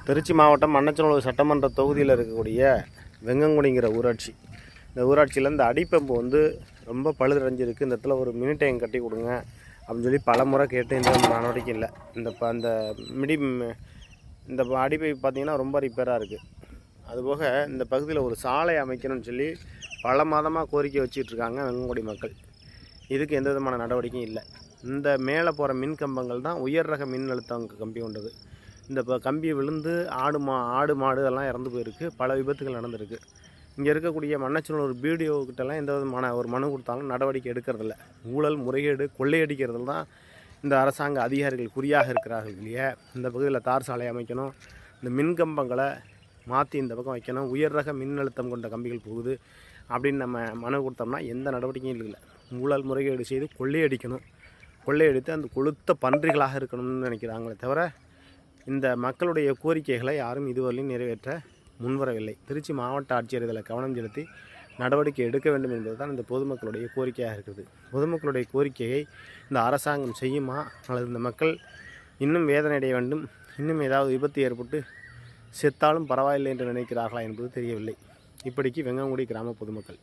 திருச்சி மாவட்டம் மண்ணச்சநல்லூர் சட்டமன்ற தொகுதியில் இருக்கக்கூடிய வெங்கங்குடிங்கிற ஊராட்சி. இந்த ஊராட்சியில் இந்த அடிப்பம்பு வந்து ரொம்ப பழுதடைஞ்சிருக்கு. இந்த இடத்துல ஒரு மினி டேங்க் கட்டி கொடுங்க அப்படின்னு சொல்லி பல முறை கேட்டு இந்த நடவடிக்கை இல்லை. அந்த இந்த அடிப்பைப்பு பார்த்திங்கன்னா ரொம்ப ரிப்பேராக இருக்குது. அதுபோக இந்த பகுதியில் ஒரு சாலை அமைக்கணும்னு சொல்லி பல மாதமாக கோரிக்கை வச்சுட்ருக்காங்க வெங்கங்குடி மக்கள். இதுக்கு எந்த விதமான நடவடிக்கையும் இல்லை. இந்த மேலே போகிற மின் கம்பங்கள் தான் உயர் ரக மின் அழுத்தம் கம்பி கொண்டது. இந்த கம்பி விழுந்து ஆடு மாடு எல்லாம் இறந்து போயிருக்கு. பல விபத்துகள் நடந்திருக்கு. இங்கே இருக்கக்கூடிய மண்ணச்சநல்லூர் பிடிஓக்கிட்டலாம் எந்த விதமான ஒரு மனு கொடுத்தாலும் நடவடிக்கை எடுக்கிறதில்ல. ஊழல், முறைகேடு, கொள்ளையடிக்கிறதுல தான் இந்த அரசாங்க அதிகாரிகள் குறியாக இருக்கிறார்கள் இல்லையா. இந்த பகுதியில் தார் சாலை அமைக்கணும், இந்த மின்கம்பங்களை மாற்றி இந்த பக்கம் வைக்கணும், உயர் ரக மின் அழுத்தம் கொண்ட கம்பிகள் போகுது அப்படின்னு நம்ம மனு கொடுத்தோம்னா எந்த நடவடிக்கையும் இல்லை. ஊழல், முறைகேடு செய்து கொள்ளையடித்து அந்த கொளுத்த பன்றிகளாக இருக்கணும்னு நினைக்கிறாங்களே தவிர இந்த மக்களுடைய கோரிக்கைகளை யாரும் இதுவரையிலும் நிறைவேற்ற முன்வரவில்லை. திருச்சி மாவட்ட ஆட்சியர் இதில் கவனம் செலுத்தி நடவடிக்கை எடுக்க வேண்டும் என்பது தான் இந்த பொதுமக்களுடைய கோரிக்கையாக இருக்குது. பொதுமக்களுடைய கோரிக்கையை இந்த அரசாங்கம் செய்யுமா அல்லது இந்த மக்கள் இன்னும் வேதனை அடைய வேண்டும், இன்னும் ஏதாவது விபத்து ஏற்பட்டு செத்தாலும் பரவாயில்லை என்று நினைக்கிறார்களா என்பது தெரியவில்லை. இப்படிக்கு வெங்கங்குடி கிராம பொதுமக்கள்.